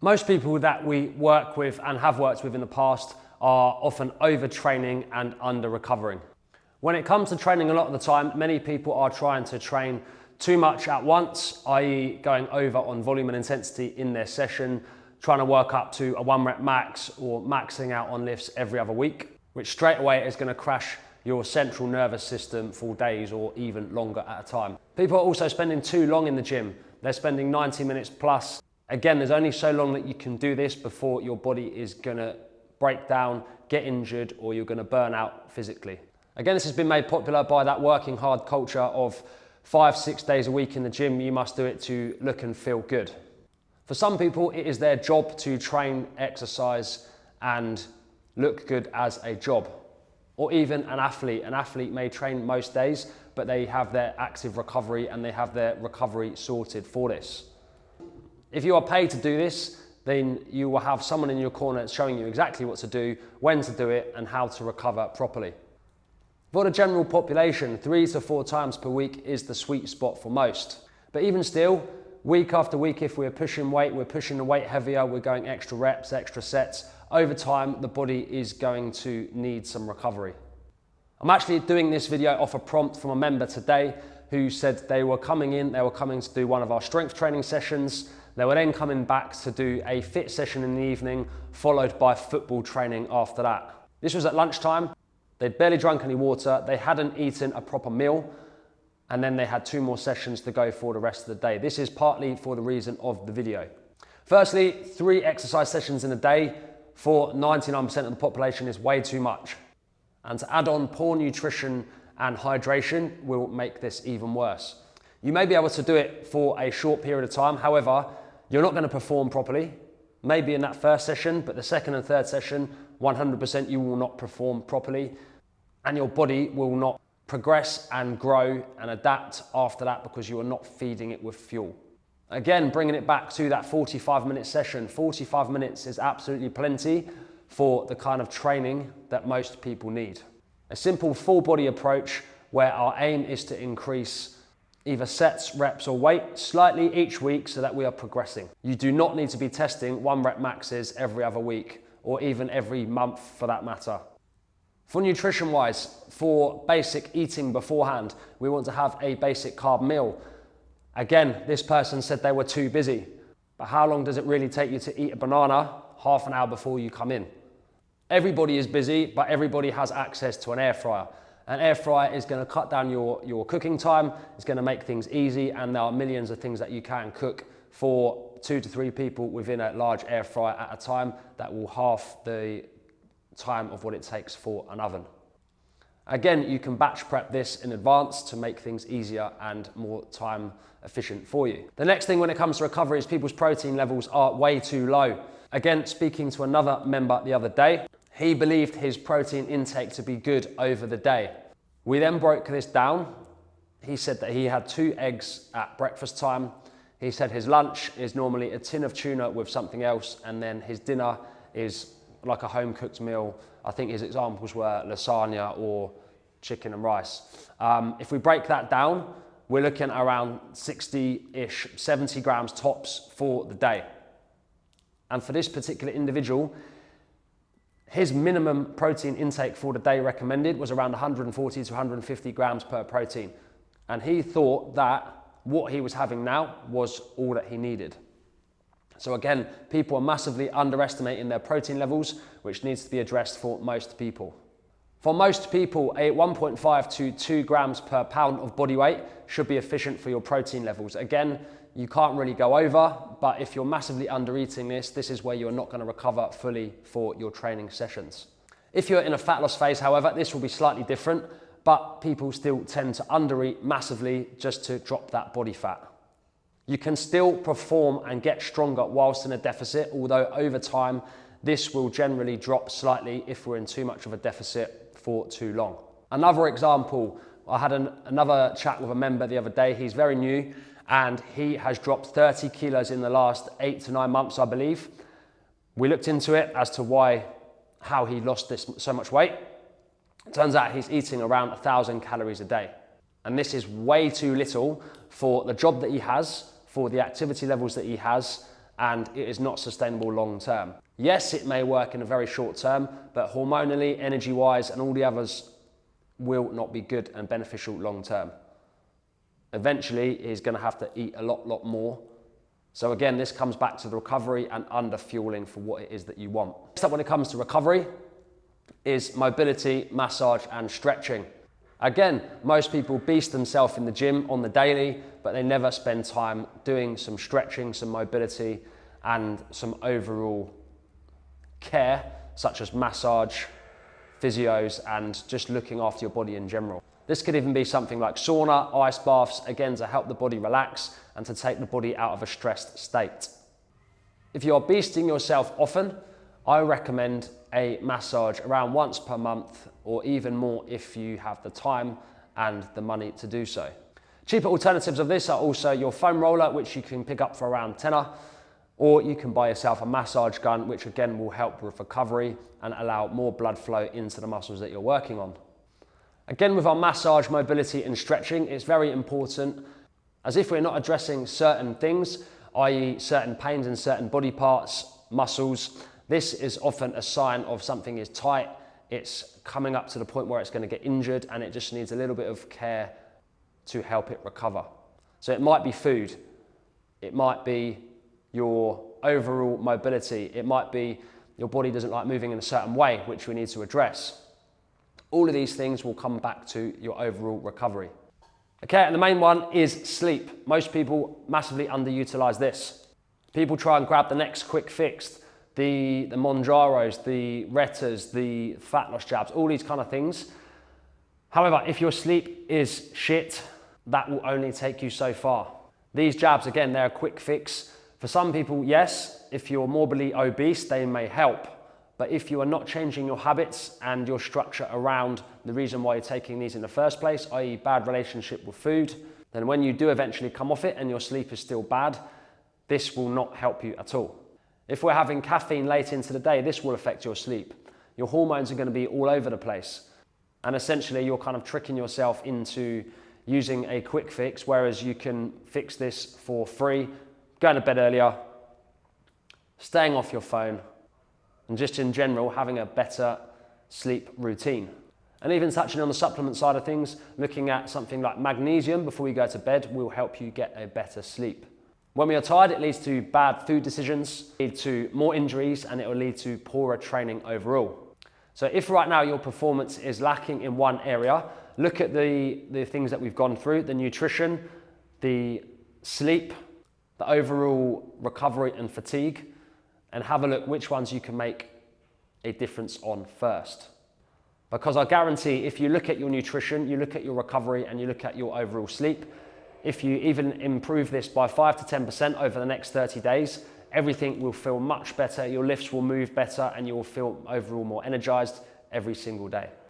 Most people that we work with and have worked with in the past are often overtraining and under-recovering. When it comes to training, a lot of the time, many people are trying to train too much at once, i.e. going over on volume and intensity in their session, trying to work up to a 1 rep max or maxing out on lifts every other week, which straight away is going to crash your central nervous system for days or even longer at a time. People are also spending too long in the gym. They're spending 90 minutes plus. Again, there's only so long that you can do this before your body is going to break down, get injured, or you're going to burn out physically. Again, this has been made popular by that working hard culture of 5-6 days a week in the gym. You must do it to look and feel good. For some people, it is their job to train, exercise, and look good as a job. Or even an athlete. An athlete may train most days, but they have their active recovery and they have their recovery sorted for this. If you are paid to do this, then you will have someone in your corner showing you exactly what to do, when to do it, and how to recover properly. For the general population, 3 to 4 times per week is the sweet spot for most. But even still, week after week, if we're pushing weight, we're pushing the weight heavier, we're going extra reps, extra sets, over time, the body is going to need some recovery. I'm actually doing this video off a prompt from a member today who said they were coming to do one of our strength training sessions. They were then coming back to do a fit session in the evening, followed by football training after that. This was at lunchtime. They'd barely drunk any water. They hadn't eaten a proper meal. And then they had 2 more sessions to go for the rest of the day. This is partly for the reason of the video. Firstly, 3 exercise sessions in a day for 99% of the population is way too much. And to add on poor nutrition and hydration will make this even worse. You may be able to do it for a short period of time. However, you're not going to perform properly. Maybe in that first session, but the second and third session, 100% you will not perform properly. And your body will not progress and grow and adapt after that because you are not feeding it with fuel. Again, bringing it back to that 45-minute session. 45 minutes is absolutely plenty for the kind of training that most people need. A simple full body approach where our aim is to increase either sets, reps or weight slightly each week so that we are progressing. You do not need to be testing 1 rep maxes every other week or even every month for that matter. For nutrition wise, for basic eating beforehand, we want to have a basic carb meal. Again, this person said they were too busy, but how long does it really take you to eat a banana? Half an hour before you come in. Everybody is busy, but everybody has access to an air fryer. An air fryer is going to cut down your cooking time, it's going to make things easy, and there are millions of things that you can cook for 2 to 3 people within a large air fryer at a time that will halve the time of what it takes for an oven. Again, you can batch prep this in advance to make things easier and more time efficient for you. The next thing when it comes to recovery is people's protein levels are way too low. Again, speaking to another member the other day, he believed his protein intake to be good over the day. We then broke this down. He said that he had 2 eggs at breakfast time. He said his lunch is normally a tin of tuna with something else, and then his dinner is like a home cooked meal. I think his examples were lasagna or chicken and rice. If we break that down, we're looking at around 60-ish, 70 grams tops for the day. And for this particular individual, his minimum protein intake for the day recommended was around 140 to 150 grams per protein. And he thought that what he was having now was all that he needed. So again, people are massively underestimating their protein levels, which needs to be addressed for most people. For most people, a 1.5 to 2 grams per pound of body weight should be efficient for your protein levels. Again, you can't really go over, but if you're massively under eating this is where you're not going to recover fully for your training sessions. If you're in a fat loss phase, however, this will be slightly different, but people still tend to undereat massively just to drop that body fat. You can still perform and get stronger whilst in a deficit, although over time, this will generally drop slightly if we're in too much of a deficit for too long. Another example, I had another chat with a member the other day. He's very new and he has dropped 30 kilos in the last 8 to 9 months, I believe. We looked into it as to how he lost so much weight. It turns out he's eating around 1,000 calories a day. And this is way too little for the job that he has, for the activity levels that he has, and it is not sustainable long term. Yes, it may work in a very short term, but hormonally, energy-wise, and all the others will not be good and beneficial long term. Eventually, he's going to have to eat a lot more. So again, this comes back to the recovery and under fueling for what it is that you want. Next up, when it comes to recovery, is mobility, massage, and stretching. Again, most people beast themselves in the gym on the daily, but they never spend time doing some stretching, some mobility, and some overall care, such as massage, physios, and just looking after your body in general. This could even be something like sauna, ice baths, again, to help the body relax and to take the body out of a stressed state. If you are beasting yourself often, I recommend a massage around once per month, or even more if you have the time and the money to do so. Cheaper alternatives of this are also your foam roller, which you can pick up for around tenner, or you can buy yourself a massage gun, which again will help with recovery and allow more blood flow into the muscles that you're working on. Again, with our massage, mobility and stretching, it's very important, as if we're not addressing certain things, i.e. certain pains in certain body parts, muscles, this is often a sign of something is tight, it's coming up to the point where it's going to get injured, and it just needs a little bit of care to help it recover. So it might be food, it might be your overall mobility, it might be your body doesn't like moving in a certain way, which we need to address. All of these things will come back to your overall recovery. Okay, and the main one is sleep. Most people massively underutilize this. People try and grab the next quick fix, the Mounjaros, the Retas, the fat loss jabs, all these kind of things. However, if your sleep is shit, that will only take you so far. These jabs, again, they're a quick fix. For some people, yes, if you're morbidly obese, they may help. But if you are not changing your habits and your structure around the reason why you're taking these in the first place, i.e. bad relationship with food, then when you do eventually come off it and your sleep is still bad, this will not help you at all. If we're having caffeine late into the day, this will affect your sleep. Your hormones are going to be all over the place. And essentially, you're kind of tricking yourself into using a quick fix, whereas you can fix this for free, going to bed earlier, staying off your phone, and just in general, having a better sleep routine. And even touching on the supplement side of things, looking at something like magnesium before you go to bed will help you get a better sleep. When we are tired, it leads to bad food decisions, lead to more injuries, and it will lead to poorer training overall. So if right now your performance is lacking in one area, look at the things that we've gone through, the nutrition, the sleep, the overall recovery and fatigue, and have a look which ones you can make a difference on first. Because I guarantee if you look at your nutrition, you look at your recovery, and you look at your overall sleep, if you even improve this by 5 to 10% over the next 30 days, everything will feel much better, your lifts will move better, and you will feel overall more energized every single day.